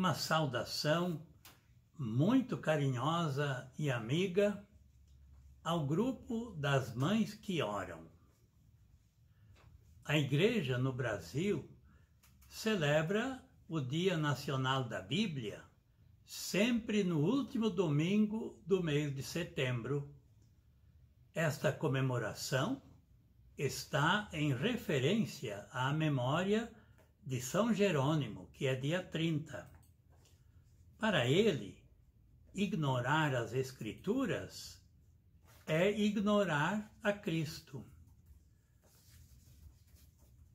uma saudação muito carinhosa e amiga ao grupo das Mães que Oram. A Igreja no Brasil celebra o Dia Nacional da Bíblia sempre no último domingo do mês de setembro. Esta comemoração está em referência à memória de São Jerônimo, que é dia 30. Para ele, ignorar as Escrituras é ignorar a Cristo.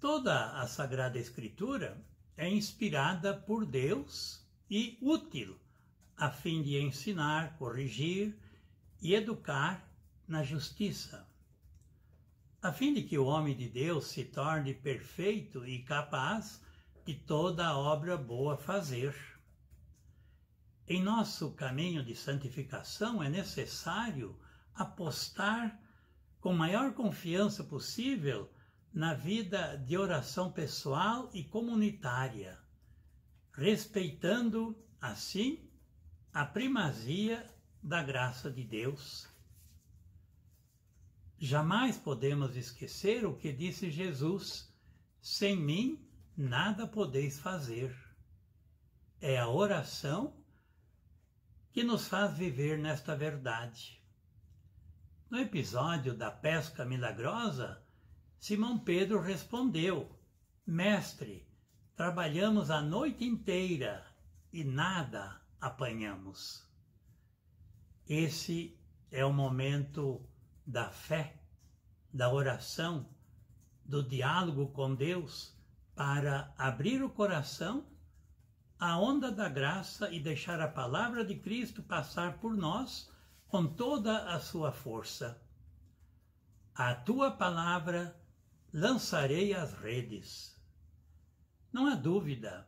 Toda a Sagrada Escritura é inspirada por Deus e útil a fim de ensinar, corrigir e educar na justiça, a fim de que o homem de Deus se torne perfeito e capaz de toda a obra boa fazer. Em nosso caminho de santificação é necessário apostar com maior confiança possível na vida de oração pessoal e comunitária, respeitando, assim, a primazia da graça de Deus. Jamais podemos esquecer o que disse Jesus: sem mim nada podeis fazer. É a oração que nos faz viver nesta verdade. No episódio da pesca milagrosa, Simão Pedro respondeu: Mestre, trabalhamos a noite inteira e nada apanhamos. Esse é o momento da fé, da oração, do diálogo com Deus para abrir o coração à onda da graça e deixar a palavra de Cristo passar por nós com toda a sua força. A tua palavra lançarei as redes. Não há dúvida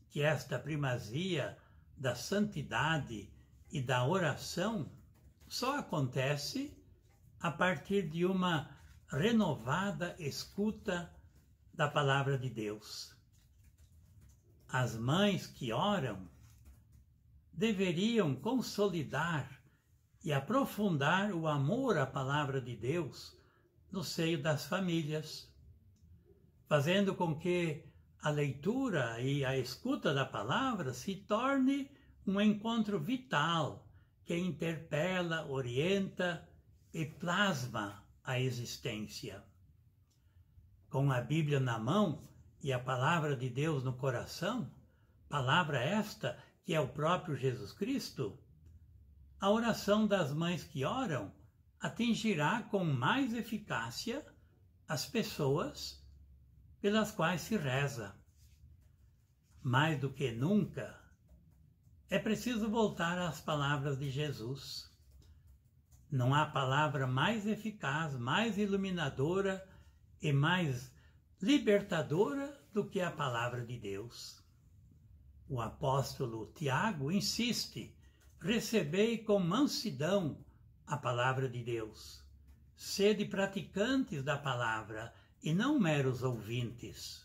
que esta primazia da santidade e da oração só acontece a partir de uma renovada escuta da palavra de Deus. As mães que oram deveriam consolidar e aprofundar o amor à palavra de Deus no seio das famílias, fazendo com que a leitura e a escuta da palavra se torne um encontro vital que interpela, orienta e plasma a existência. Com a Bíblia na mão e a palavra de Deus no coração, palavra esta que é o próprio Jesus Cristo, a oração das mães que oram atingirá com mais eficácia as pessoas pelas quais se reza. Mais do que nunca, é preciso voltar às palavras de Jesus. Não há palavra mais eficaz, mais iluminadora e mais libertadora do que a palavra de Deus. O apóstolo Tiago insiste: recebei com mansidão a palavra de Deus. Sede praticantes da palavra e não meros ouvintes.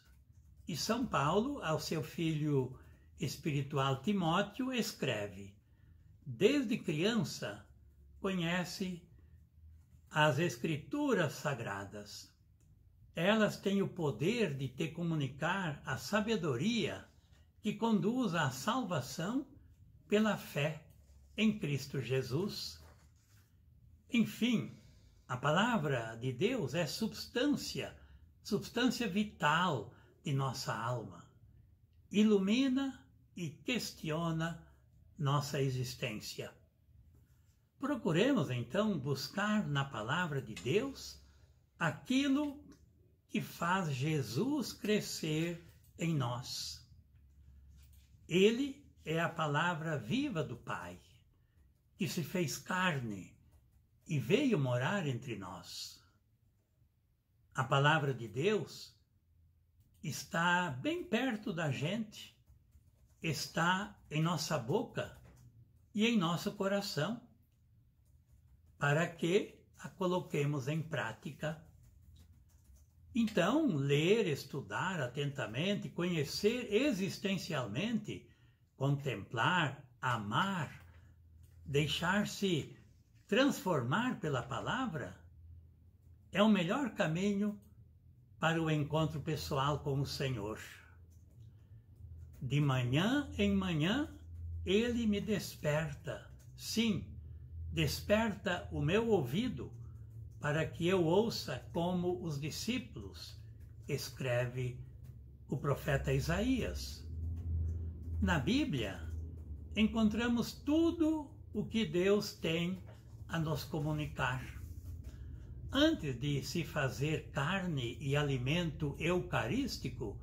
E São Paulo, ao seu filho espiritual Timóteo, escreve: desde criança conhece as Escrituras Sagradas. Elas têm o poder de te comunicar a sabedoria que conduz à salvação pela fé em Cristo Jesus. Enfim, a palavra de Deus é substância vital de nossa alma. Ilumina e questiona nossa existência. Procuremos, então, buscar na palavra de Deus aquilo que faz Jesus crescer em nós. Ele é a palavra viva do Pai, que se fez carne e veio morar entre nós. A palavra de Deus está bem perto da gente, está em nossa boca e em nosso coração, para que a coloquemos em prática. Então, ler, estudar atentamente, conhecer existencialmente contemplar, amar, deixar-se transformar pela palavra, é o melhor caminho para o encontro pessoal com o Senhor. De manhã em manhã, Ele me desperta. Sim, desperta o meu ouvido para que eu ouça como os discípulos, escreve o profeta Isaías. Na Bíblia, encontramos tudo o que Deus tem a nos comunicar. Antes de se fazer carne e alimento eucarístico,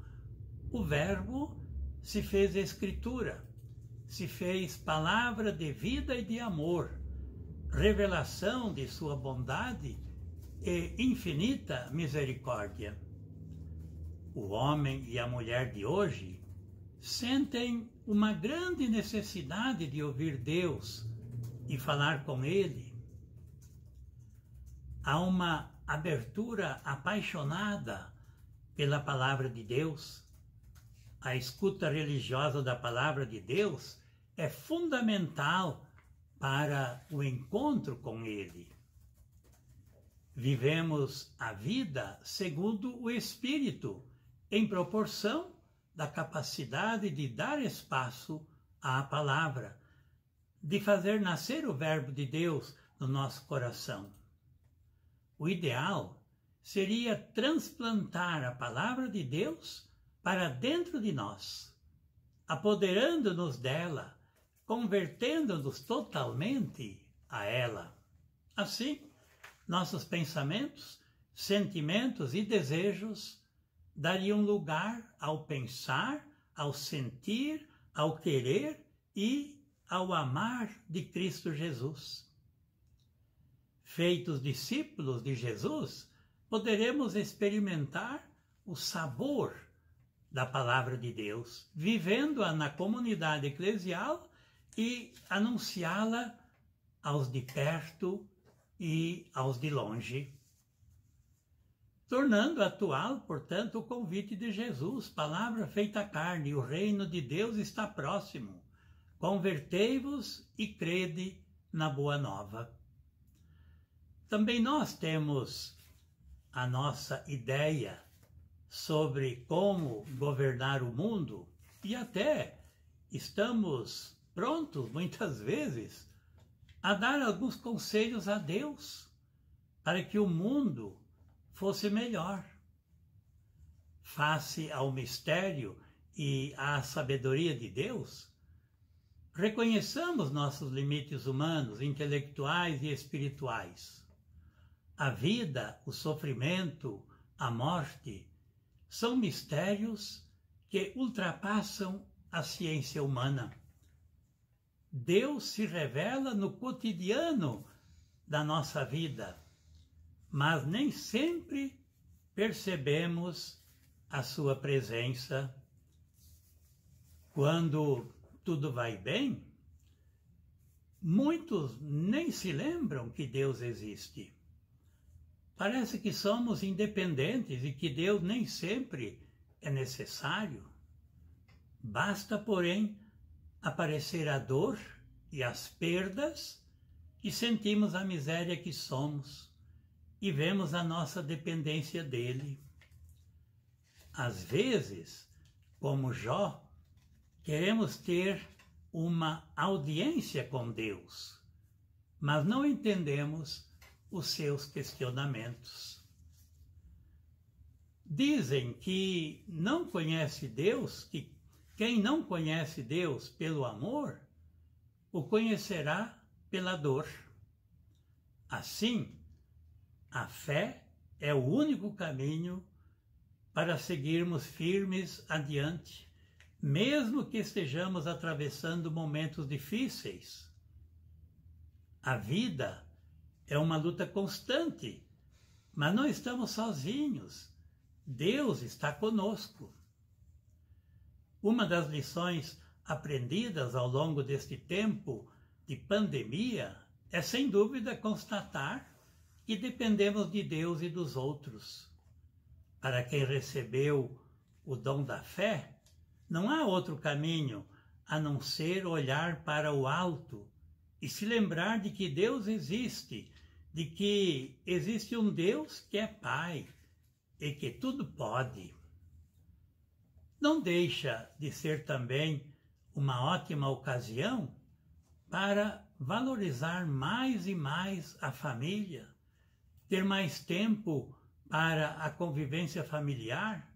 o Verbo se fez Escritura, se fez palavra de vida e de amor, revelação de sua bondade e infinita misericórdia. O homem e a mulher de hoje sentem uma grande necessidade de ouvir Deus e falar com Ele. Há uma abertura apaixonada pela palavra de Deus. A escuta religiosa da palavra de Deus é fundamental para o encontro com Ele. Vivemos a vida segundo o Espírito, em proporção da capacidade de dar espaço à palavra, de fazer nascer o Verbo de Deus no nosso coração. O ideal seria transplantar a palavra de Deus para dentro de nós, apoderando-nos dela, convertendo-nos totalmente a ela. Assim, nossos pensamentos, sentimentos e desejos dariam lugar ao pensar, ao sentir, ao querer e ao amar de Cristo Jesus. Feitos discípulos de Jesus, poderemos experimentar o sabor da palavra de Deus, vivendo-a na comunidade eclesial e anunciá-la aos de perto e aos de longe. Tornando atual, portanto, o convite de Jesus, palavra feita carne, o reino de Deus está próximo. Convertei-vos e crede na boa nova. Também nós temos a nossa ideia sobre como governar o mundo e até estamos prontos, muitas vezes, a dar alguns conselhos a Deus para que o mundo fosse melhor. Face ao mistério e à sabedoria de Deus, reconheçamos nossos limites humanos, intelectuais e espirituais. A vida, o sofrimento, a morte são mistérios que ultrapassam a ciência humana. Deus se revela no cotidiano da nossa vida, mas nem sempre percebemos a sua presença. Quando tudo vai bem, muitos nem se lembram que Deus existe. Parece que somos independentes e que Deus nem sempre é necessário. Basta, porém, aparecer a dor e as perdas e sentimos a miséria que somos e vemos a nossa dependência dele. Às vezes, como Jó, queremos ter uma audiência com Deus, mas não entendemos os seus questionamentos. Dizem que não conhece Deus, que quem não conhece Deus pelo amor, o conhecerá pela dor. Assim, a fé é o único caminho para seguirmos firmes adiante, mesmo que estejamos atravessando momentos difíceis. A vida é uma luta constante, mas não estamos sozinhos. Deus está conosco. Uma das lições aprendidas ao longo deste tempo de pandemia é, sem dúvida, constatar que dependemos de Deus e dos outros. Para quem recebeu o dom da fé, não há outro caminho a não ser olhar para o alto e se lembrar de que Deus existe, de que existe um Deus que é Pai e que tudo pode. Não deixa de ser também uma ótima ocasião para valorizar mais e mais a família, ter mais tempo para a convivência familiar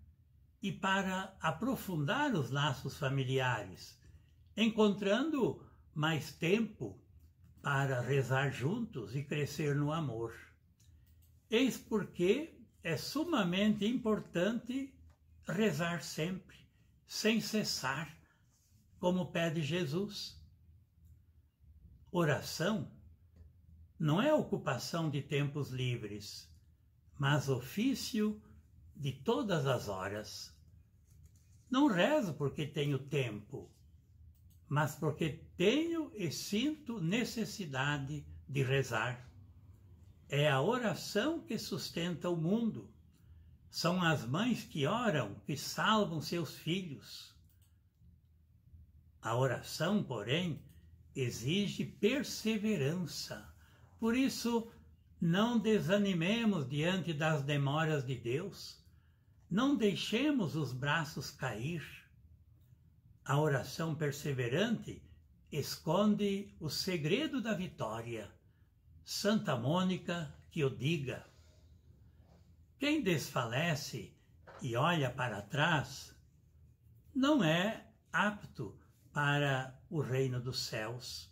e para aprofundar os laços familiares, encontrando mais tempo para rezar juntos e crescer no amor. Eis porque é sumamente importante rezar sempre, sem cessar, como pede Jesus. Oração não é ocupação de tempos livres, mas ofício de todas as horas. Não rezo porque tenho tempo, mas porque tenho e sinto necessidade de rezar. É a oração que sustenta o mundo. São as mães que oram que salvam seus filhos. A oração, porém, exige perseverança. Por isso, não desanimemos diante das demoras de Deus. Não deixemos os braços cair. A oração perseverante esconde o segredo da vitória. Santa Mônica que o diga. Quem desfalece e olha para trás não é apto para o reino dos céus.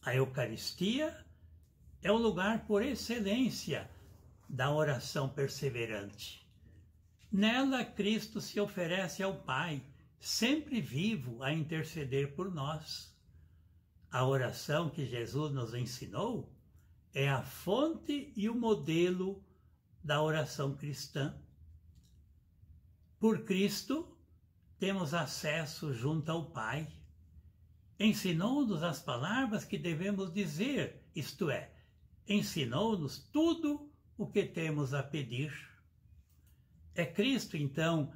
A Eucaristia é o lugar por excelência da oração perseverante. Nela, Cristo se oferece ao Pai, sempre vivo a interceder por nós. A oração que Jesus nos ensinou é a fonte e o modelo da oração cristã. Por Cristo, temos acesso junto ao Pai. Ensinou-nos as palavras que devemos dizer, isto é, ensinou-nos tudo o que temos a pedir. É Cristo, então,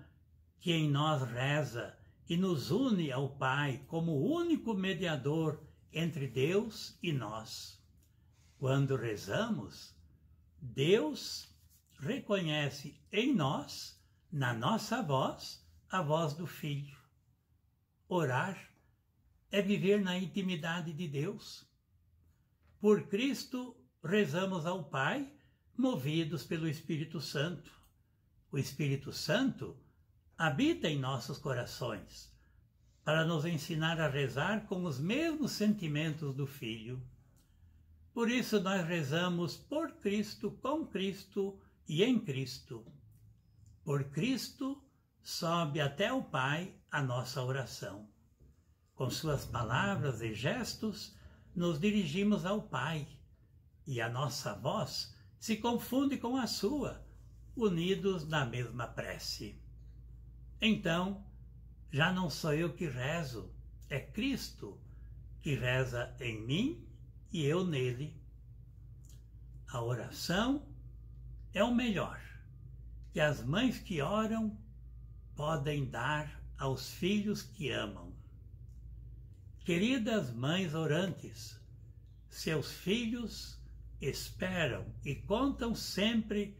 que em nós reza e nos une ao Pai como o único mediador entre Deus e nós. Quando rezamos, Deus reconhece em nós, na nossa voz, a voz do Filho. Orar é viver na intimidade de Deus. Por Cristo, rezamos ao Pai, movidos pelo Espírito Santo. O Espírito Santo habita em nossos corações, para nos ensinar a rezar com os mesmos sentimentos do Filho. Por isso nós rezamos por Cristo, com Cristo e em Cristo. Por Cristo sobe até o Pai a nossa oração. Com suas palavras e gestos, nos dirigimos ao Pai, e a nossa voz se confunde com a sua, unidos na mesma prece. Então, já não sou eu que rezo, é Cristo que reza em mim e eu nele. A oração é o melhor que as mães que oram podem dar aos filhos que amam. Queridas mães orantes, seus filhos esperam e contam sempre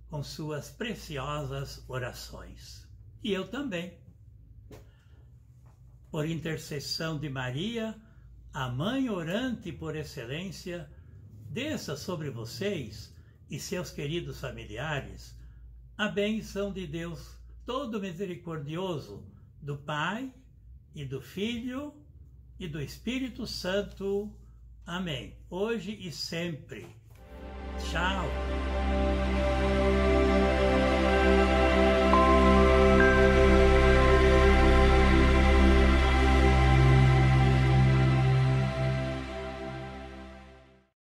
com suas preciosas orações. E eu também. Por intercessão de Maria, a mãe orante por excelência, desça sobre vocês e seus queridos familiares a bênção de Deus todo misericordioso, do Pai e do Filho e do Espírito Santo. Amém. Hoje e sempre. Tchau.